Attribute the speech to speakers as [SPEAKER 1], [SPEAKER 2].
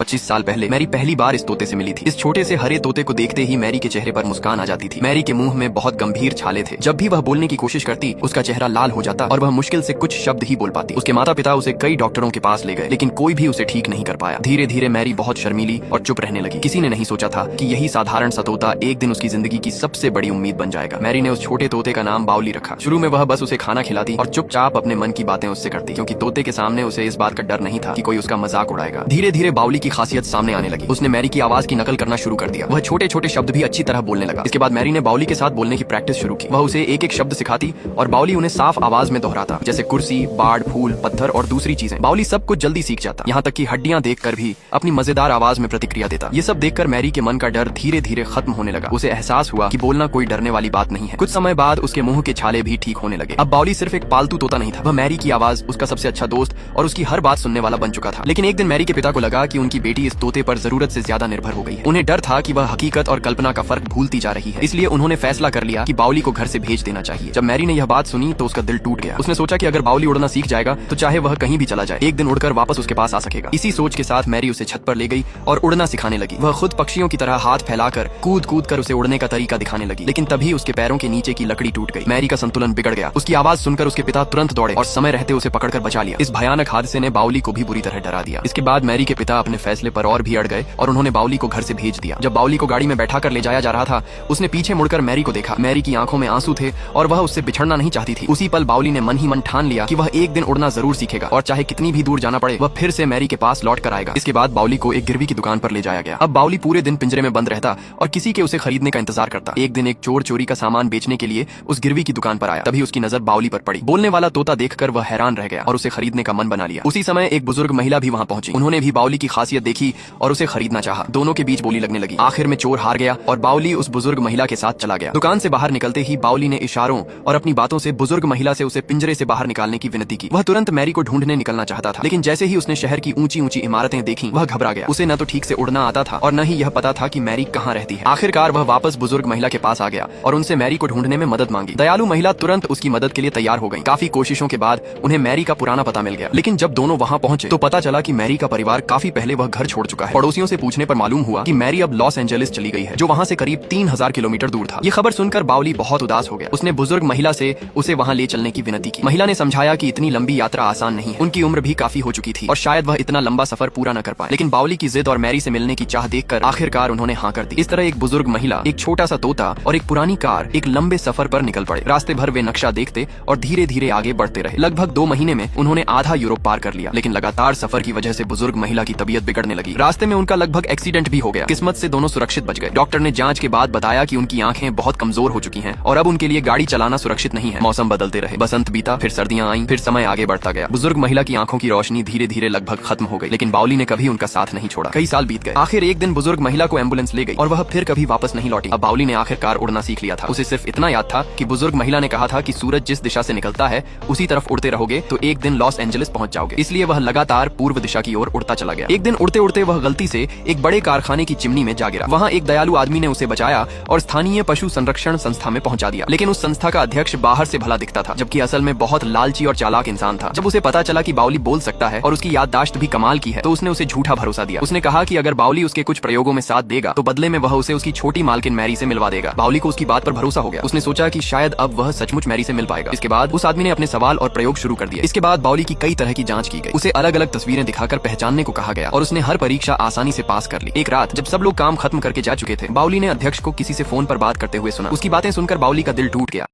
[SPEAKER 1] 25 साल पहले मैरी पहली बार इस तोते से मिली थी। इस छोटे से हरे तोते को देखते ही मैरी के चेहरे पर मुस्कान आ जाती थी। मैरी के मुंह में बहुत गंभीर छाले थे। जब भी वह बोलने की कोशिश करती उसका चेहरा लाल हो जाता और वह मुश्किल से कुछ शब्द ही बोल पाती। उसके माता पिता उसे कई डॉक्टरों के पास ले गए लेकिन कोई भी उसे ठीक नहीं कर पाया। धीरे धीरे मैरी बहुत शर्मीली और चुप रहने लगी। किसी ने नहीं सोचा था कि यही साधारण सा तोता एक दिन उसकी जिंदगी की सबसे बड़ी उम्मीद बन जाएगा। मैरी ने उस छोटे तोते का नाम बाउली रखा। शुरू में वह बस उसे खाना खिलाती और चुपचाप अपने मन की बातें उससे करती, क्योंकि तोते के सामने उसे इस बात का डर नहीं था कि कोई उसका मजाक उड़ाएगा। धीरे धीरे बाउली की खासियत सामने आने लगी। उसने मैरी की आवाज की नकल करना शुरू कर दिया। वह छोटे छोटे शब्द भी अच्छी तरह बोलने लगा। इसके बाद मैरी ने बाउली के साथ बोलने की प्रैक्टिस शुरू की। वह उसे एक एक शब्द सिखाती और बाउली उन्हें साफ आवाज में दोहराता, जैसे कुर्सी, बाड़, फूल, पत्थर और दूसरी चीजें। बाउली सब कुछ जल्दी सीख जाता, यहाँ तक कि हड्डियां देखकर भी अपनी मजेदार आवाज में प्रतिक्रिया देता। ये सब देखकर मैरी के मन का डर धीरे धीरे खत्म होने लगा। उसे एहसास हुआ कि बोलना कोई डरने वाली बात नहीं है। कुछ समय बाद उसके मुंह के छाले भी ठीक होने लगे। अब बाउली सिर्फ एक पालतू तोता नहीं था, वह मैरी की आवाज, उसका सबसे अच्छा दोस्त और उसकी हर बात सुनने वाला बन चुका था। लेकिन एक दिन मैरी के पिता को लगा कि उनकी बेटी इस तोते पर जरूरत से ज्यादा निर्भर हो गई है। उन्हें डर था कि वह हकीकत और कल्पना का फर्क भूलती जा रही है। इसलिए उन्होंने फैसला कर लिया कि बाउली को घर से भेज देना चाहिए। जब मैरी ने यह बात सुनी तो उसका दिल टूट गया। उसने सोचा कि अगर बाउली उड़ना सीख जाएगा तो चाहे वह कहीं भी चला जाए, एक दिन उड़कर वापस उसके पास आ सकेगा। इसी सोच के साथ मैरी उसे छत पर ले गई और उड़ना सिखाने लगी। वह खुद पक्षियों की तरह हाथ फैलाकर कूद कूद कर उसे उड़ने का तरीका दिखाने लगी। लेकिन तभी उसके पैरों के नीचे की लकड़ी टूट गई। मैरी का संतुलन बिगड़ गया। उसकी आवाज सुनकर उसके पिता तुरंत दौड़े और समय रहते उसे पकड़कर बचा लिया। इस भयानक हादसे ने बाउली को भी बुरी तरह डरा दिया। इसके बाद मैरी के पिता अपने फैसले पर और भी अड़ गए और उन्होंने बाउली को घर से भेज दिया। जब बाउली को गाड़ी में बैठा कर ले जाया जा रहा था, उसने पीछे मुड़कर मैरी को देखा। मैरी की आंखों में आंसू थे और वह उससे बिछड़ना नहीं चाहती थी। उसी पल बाउली ने मन ही मन ठान लिया कि वह एक दिन उड़ना जरूर सीखेगा और चाहे कितनी भी दूर जाना पड़े वह फिर से मैरी के पास लौट कर आएगा। इसके बाद बाउली को एक गिरवी की दुकान पर ले जाया गया। अब बाउली पूरे दिन पिंजरे में बंद रहता और किसी के उसे खरीदने का इंतजार करता। एक दिन एक चोर चोरी का सामान बेचने के लिए उस गिरवी की दुकान पर आया। तभी उसकी नजर बाउली पर पड़ी। बोलने वाला तोता देखकर वह हैरान रह गया और उसे खरीदने का मन बना लिया। उसी समय एक बुजुर्ग महिला भी वहां पहुंची। उन्होंने भी बाउली की खासियत देखी और उसे खरीदना चाहा। दोनों के बीच बोली लगने लगी। आखिर में चोर हार गया और बाउली उस बुजुर्ग महिला के साथ चला गया। दुकान से बाहर निकलते ही बाउली ने इशारों और अपनी बातों से बुजुर्ग महिला से उसे पिंजरे से बाहर निकालने की विनती की। वह तुरंत मैरी को ढूंढने निकलना चाहता था, लेकिन जैसे ही उसने शहर की ऊंची ऊंची इमारतें देखी वह घबरा गया। उसे न तो ठीक से उड़ना आता था और न ही यह पता था कि मैरी कहाँ रहती है। आखिरकार वह वापस बुजुर्ग महिला के पास आ गया और उनसे मैरी को ढूंढने में मदद मांगी। दयालु महिला तुरंत उसकी मदद के लिए तैयार हो गई। काफी कोशिशों के बाद उन्हें मैरी का पुराना पता मिल गया। लेकिन जब दोनों वहां पहुंचे तो पता चला कि मैरी का परिवार काफी पहले वह घर छोड़ चुका है। पड़ोसियों से पूछने पर मालूम हुआ कि मैरी अब लॉस एंजेलिस चली गई है, जो वहां से करीब 3000 किलोमीटर दूर था। ये खबर सुनकर बाउली बहुत उदास हो गया। उसने बुजुर्ग महिला से उसे वहां ले चलने की विनती की। महिला ने समझाया कि इतनी लंबी यात्रा आसान नहीं है। उनकी उम्र भी काफी हो चुकी थी और शायद वह इतना लंबा सफर पूरा न कर पाए। लेकिन बाउली की जिद और मैरी से मिलने की चाह देखकर आखिरकार उन्होंने हाँ कर दी। इस तरह एक बुजुर्ग महिला, एक छोटा सा तोता और एक पुरानी कार एक लंबे सफर पर निकल पड़े। रास्ते भर वे नक्शा देखते और धीरे धीरे आगे बढ़ते रहे। लगभग 2 महीने में उन्होंने आधा यूरोप पार कर लिया। लेकिन लगातार सफर की वजह से बुजुर्ग महिला की तबीयत बिगड़ने लगी। रास्ते में उनका लगभग एक्सीडेंट भी हो गया। किस्मत से दोनों सुरक्षित बच गए। डॉक्टर ने जांच के बाद बताया कि उनकी आंखें बहुत कमजोर हो चुकी हैं और अब उनके लिए गाड़ी चलाना सुरक्षित नहीं है। मौसम बदलते रहे। बसंत बीता, फिर सर्दियां आईं, फिर समय आगे बढ़ता गया। बुजुर्ग महिला की आंखों की रोशनी धीरे धीरे लगभग खत्म हो गई, लेकिन बाउली ने कभी उनका साथ नहीं छोड़ा। कई साल बीत गए। आखिर एक दिन बुजुर्ग महिला को एम्बुलेंस ले गई और वह फिर कभी वापस नहीं लौटी। अब बाउली ने आखिरकार उड़ना सीख लिया था। उसे सिर्फ इतना याद था कि बुजुर्ग महिला ने कहा था कि सूरज जिस दिशा से निकलता है उसी तरफ उड़ते रहोगे तो एक दिन लॉस एंजेलिस पहुंच जाओगे। इसलिए वह लगातार पूर्व दिशा की ओर उड़ता चला गया। एक दिन उड़ते उड़ते वह गलती से एक बड़े कारखाने की चिमनी में जा गिरा। वहाँ एक दयालु आदमी ने उसे बचाया और स्थानीय पशु संरक्षण संस्था में पहुंचा दिया। लेकिन उस संस्था का अध्यक्ष बाहर से भला दिखता था, जबकि असल में बहुत लालची और चालाक इंसान था। जब उसे पता चला कि बाउली बोल सकता है और उसकी याददाश्त भी कमाल की है तो उसने उसे झूठा भरोसा दिया। उसने कहा कि अगर बाउली उसके कुछ प्रयोगों में साथ देगा तो बदले में वह उसे उसकी छोटी मालकिन मैरी से मिलवा देगा। बाउली को उसकी बात पर भरोसा हो गया। उसने सोचा कि शायद अब वह सचमुच मैरी से मिल पाएगा। इसके बाद उस आदमी ने अपने सवाल और प्रयोग शुरू कर दिए। इसके बाद बाउली की कई तरह की जांच की गई। उसे अलग अलग तस्वीरें दिखाकर पहचानने को कहा गया और उसने हर परीक्षा आसानी से पास कर ली। एक रात जब सब लोग काम खत्म करके जा चुके थे, बाउली ने अध्यक्ष को किसी से फोन पर बात करते हुए सुना। उसकी बातें सुनकर बाउली का दिल टूट गया।